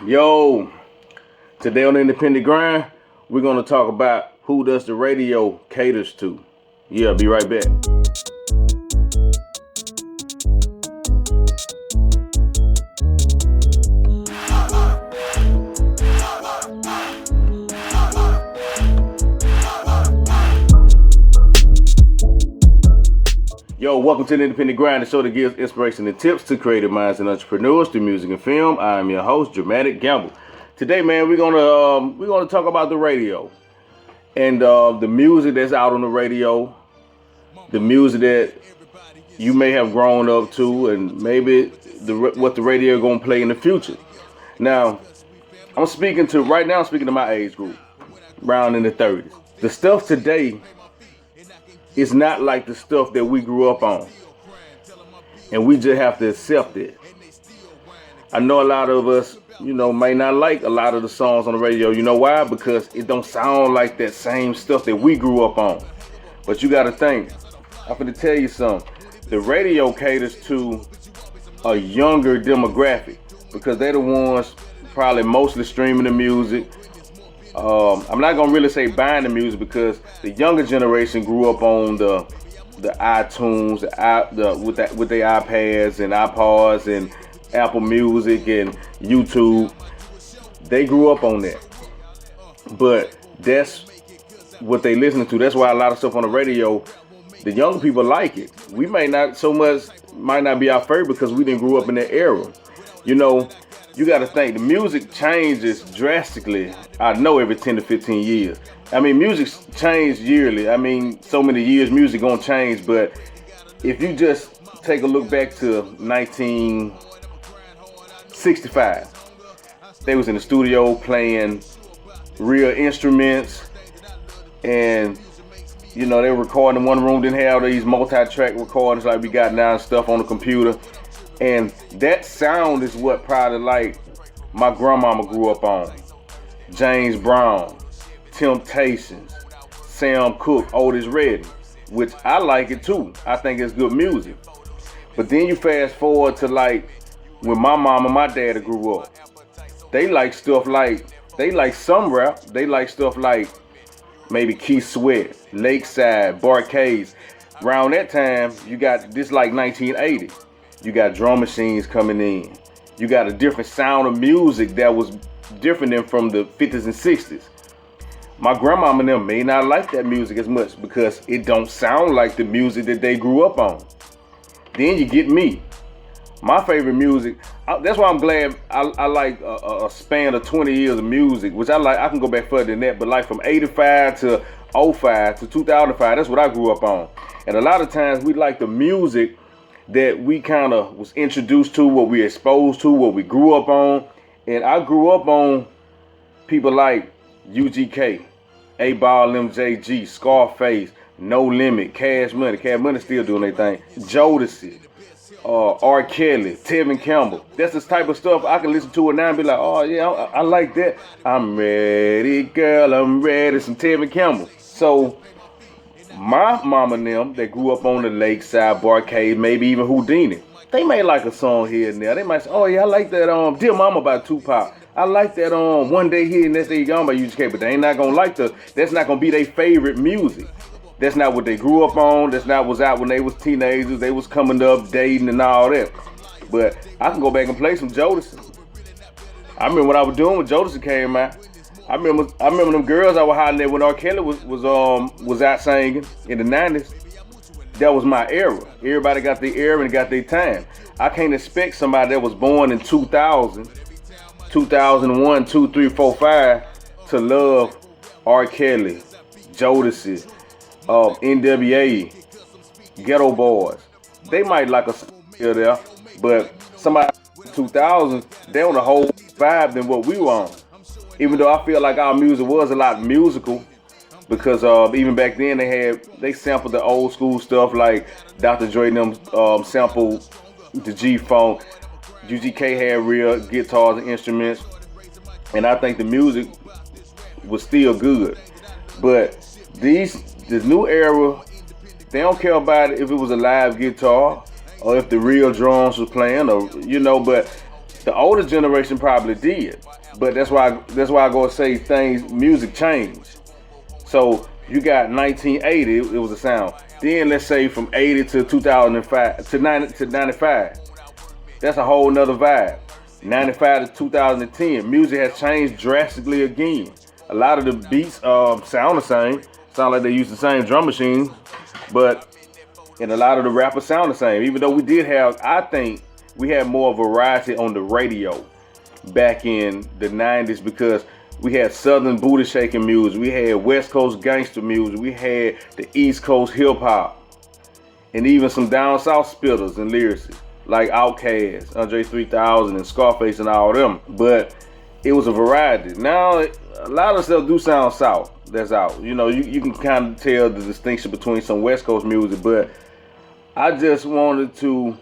Yo, today on the Independent Grind, we're going to talk about who does the radio caters to. Yeah, be right back. Yo, welcome to the Independent Grind, the show that gives inspiration and tips to creative minds and entrepreneurs through music and film. I am your host, Dramatik. Today, man, we're gonna talk about the radio and the music that's out on the radio, the music that you may have grown up to, and maybe what the radio gonna play in the future. Now, I'm speaking to my age group, around in the 30s. The stuff today is not like the stuff that we grew up on, and we just have to accept it. I know a lot of us, may not like a lot of the songs on the radio. You know why? Because it don't sound like that same stuff that we grew up on. But you gotta think, I'm gonna tell you something. The radio caters to a younger demographic because they're the ones probably mostly streaming the music. I'm not gonna really say buying the music because the younger generation grew up on the iTunes, with their iPads and iPods and Apple Music and YouTube. They grew up on that, but that's what they listening to. That's why a lot of stuff on the radio, the young people like it. We might not be our favorite because we didn't grow up in that era. You got to think, the music changes drastically. I know every 10 to 15 years. I mean, music's changed yearly. I mean, so many years music gonna change. But if you just take a look back to 1965, they was in the studio playing real instruments, and they were recording in one room. Didn't have these multi-track recordings like we got now and stuff on the computer. And that sound is what probably like my grandmama grew up on. James Brown, Temptations, Sam Cooke, Otis Redding, which I like it too. I think it's good music. But then you fast forward to like when my mom and my daddy grew up. They like stuff like, they like some rap. They like stuff like maybe Keith Sweat, Lakeside, Barcades. Around that time, you got this like 1980. You got drum machines coming in. You got a different sound of music that was different than from the 50s and 60s. My grandmama and them may not like that music as much because it don't sound like the music that they grew up on. Then you get me. My favorite music, that's why I'm glad I like a span of 20 years of music, which I like. I can go back further than that, but like from 85 to 05 to 2005, that's what I grew up on. And a lot of times we like the music that we kind of was introduced to, what we exposed to, what we grew up on. And I grew up on people like UGK, A-Ball, MJG, Scarface, No Limit, Cash Money. Cash Money still doing their thing. Jodeci, R. Kelly, Tevin Campbell. That's the type of stuff I can listen to it now and be like, oh yeah, I like that. I'm ready, girl, I'm ready. Some Tevin Campbell. So my mama and them that grew up on the Lakeside, Barcade, maybe even Houdini, they may like a song here and there. They might say, oh yeah, I like that Dear Mama by Tupac. I like that One Day Here and Next Day Gone by UGK, but they ain't not gonna that's not gonna be their favorite music. That's not what they grew up on. That's not what's out when they was teenagers. They was coming up, dating and all that. But I can go back and play some Jodeci. I remember what I was doing when Jodeci came out. I remember them girls I was hollering at when R. Kelly was out singing in the 90s. That was my era. Everybody got their era and got their time. I can't expect somebody that was born in 2000, 2001, 2, 3, 4, 5 to love R. Kelly, Jodeci, NWA, Ghetto Boys. They might like a here there, but somebody in 2000, they on a whole vibe than what we were on. Even though I feel like our music was a lot musical, because even back then they sampled the old school stuff like Dr. Dre and them sampled the G-Funk. UGK had real guitars and instruments, and I think the music was still good. But this new era, they don't care about it if it was a live guitar or if the real drums was playing, or but The older generation probably did, but that's why I go and say music changed. So you got 1980, it was a sound. Then let's say from 80 to 2005 to 95, that's a whole nother vibe. 95 to 2010, music has changed drastically again. A lot of the beats sound the same, sound like they use the same drum machine, and a lot of the rappers sound the same. Even though I think we had more variety on the radio back in the 90s, because we had Southern booty shaking music, we had West Coast gangster music, we had the East Coast hip hop, and even some down south spitters and lyricists like Outkast, Andre 3000, and Scarface and all them. But it was a variety. Now a lot of stuff do sound south. That's out. You know, you can kind of tell the distinction between some West Coast music, but I just wanted to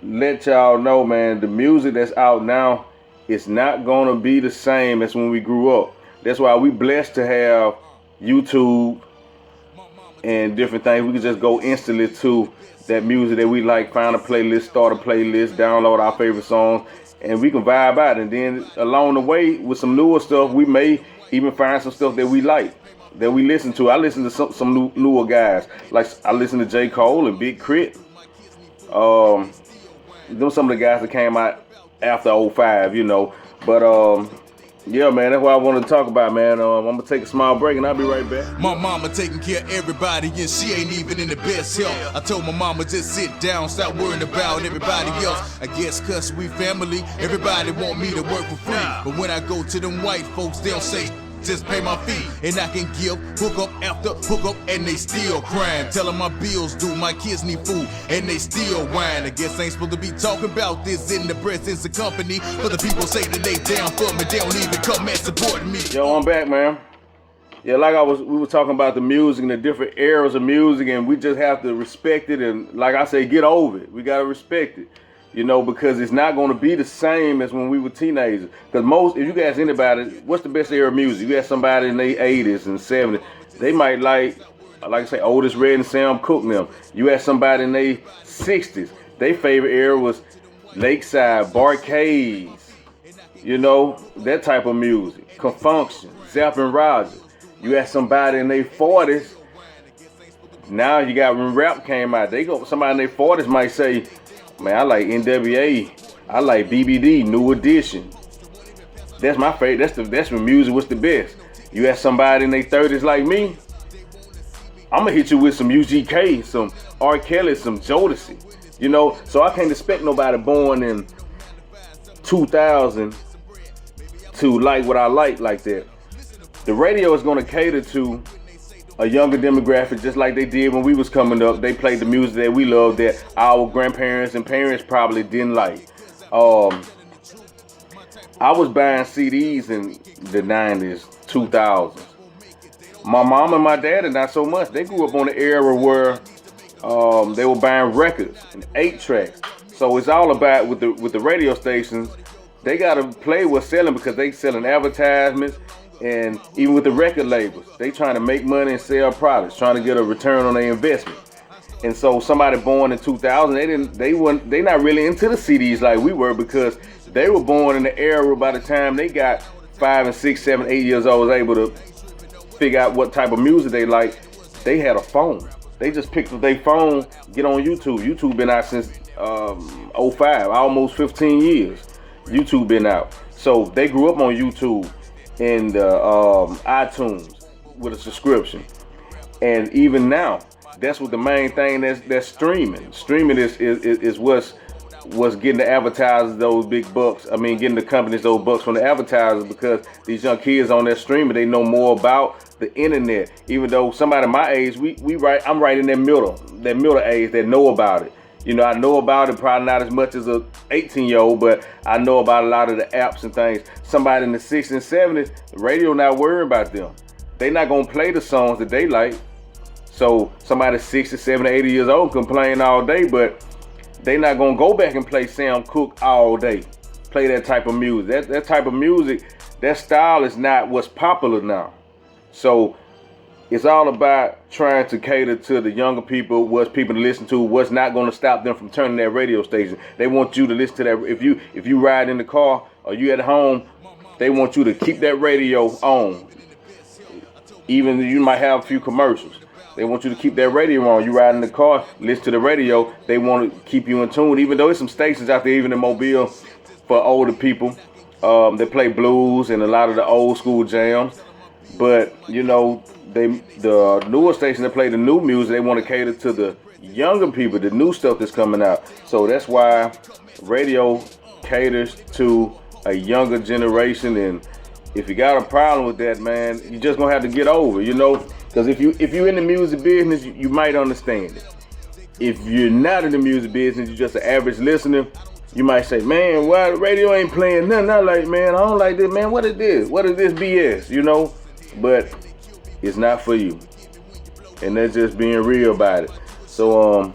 let y'all know, man, the music that's out now, it's not gonna be the same as when we grew up. That's why we blessed to have YouTube and different things. We can just go instantly to that music that we like, find a playlist, start a playlist, download our favorite songs, and we can vibe out. And then along the way, with some newer stuff, we may even find some stuff that we like, that we listen to. I listen to some newer guys. Like I listen to J. Cole and Big Crit. Them some of the guys that came out after 05, you know. But yeah, man, that's what I wanted to talk about, man. I'm gonna take a small break and I'll be right back. My mama taking care of everybody and she ain't even in the best health. I told my mama just sit down, stop worrying about everybody else. I guess cause we family, everybody want me to work for free. But when I go to them white folks, they'll say, just pay my fee, and I can give hook up after hook up, and they still crying. Tell them my bills due, my kids need food, and they still whine. I guess I ain't supposed to be talking about this in the presence of company, but the people say that they down for me, they don't even come and support me. Yo, I'm back, man. Yeah, like we were talking about the music and the different eras of music, and we just have to respect it, and like I say, get over it. We gotta respect it. You know, because it's not going to be the same as when we were teenagers. Because if you ask anybody, what's the best era of music? You ask somebody in their 80s and 70s, they might like I say, Otis Red and Sam Cooke and them. You ask somebody in their 60s, their favorite era was Lakeside, Barcades, you know, that type of music. Confunction, Zapp and Roger. You ask somebody in their 40s, now you got when rap came out, somebody in their 40s might say, man, I like NWA, I like BBD, New Edition. That's my favorite. That's when music was the best. You ask somebody in their 30s like me, I'm gonna hit you with some UGK, some R. Kelly, some Jodeci. You know, so I can't expect nobody born in 2000 to like what I like that. The radio is gonna cater to a younger demographic, just like they did when we was coming up. They played the music that we loved that our grandparents and parents probably didn't like. I was buying CDs in the 90s, 2000s. My mom and my dad are not so much. They grew up on the era where they were buying records and 8-tracks. So it's all about with the radio stations. They gotta play what's selling because they selling advertisements. And even with the record labels, they trying to make money and sell products, trying to get a return on their investment. And so somebody born in 2000, they not really into the CDs like we were, because they were born in the era by the time they got 5 and 6, 7, 8 years old, was able to figure out what type of music they like. They had a phone. They just picked up their phone, get on YouTube. YouTube been out since 05, almost 15 years. YouTube been out. So they grew up on YouTube and iTunes with a subscription. And even now, that's what the main thing that's streaming. Streaming is what's getting the advertisers those big bucks. I mean, getting the companies those bucks from the advertisers, because these young kids on that streaming, they know more about the internet. Even though somebody my age, I'm right in that middle age that know about it. You know, I know about it probably not as much as a 18-year-old, but I know about a lot of the apps and things. Somebody in the 60s and 70s, the radio not worrying about them. They not gonna play the songs that they like. So somebody 60, 70, 80 years old complain all day, but they not gonna go back and play Sam Cooke all day. Play that type of music. That type of music, that style is not what's popular now. So it's all about trying to cater to the younger people, what's people to listen to, what's not going to stop them from turning that radio station. They want you to listen to that. If you ride in the car or you at home, they want you to keep that radio on. Even you might have a few commercials. They want you to keep that radio on. You ride in the car, listen to the radio. They want to keep you in tune. Even though there's some stations out there, even in Mobile, for older people, that play blues and a lot of the old school jams. But you know, the newer station that play the new music, they want to cater to the younger people, the new stuff that's coming out. So that's why radio caters to a younger generation. And if you got a problem with that, man, you just gonna have to get over, you know. Because if you're in the music business, you might understand it. If you're not in the music business, you're just an average listener, you might say, man, why the radio ain't playing nothing? I like, man, I don't like this, man. What is this? What is this BS? You know? But it's not for you. And that's just being real about it. So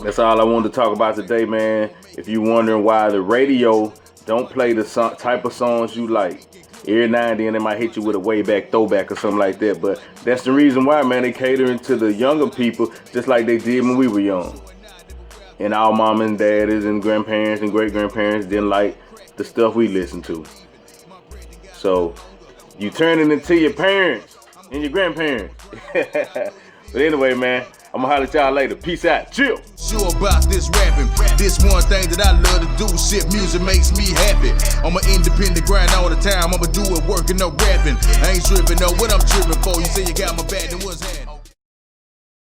that's all I wanted to talk about today, man. If you're wondering why the radio don't play the type of songs you like, every now and then they might hit you with a way back throwback or something like that. But that's the reason why, man, they catering to the younger people just like they did when we were young. And our mom and daddies and grandparents and great-grandparents didn't like the stuff we listened to. So you turning into your parents and your grandparents. But anyway, man, I'm gonna holler at y'all later. Peace out. Chill. Sure about this rapping. This one thing that I love to do. Shit, music makes me happy. I'm an independent grind all the time. I'ma do it working, no rapping. I ain't tripping, know what I'm tripping for. You say you got my back, then what's happening?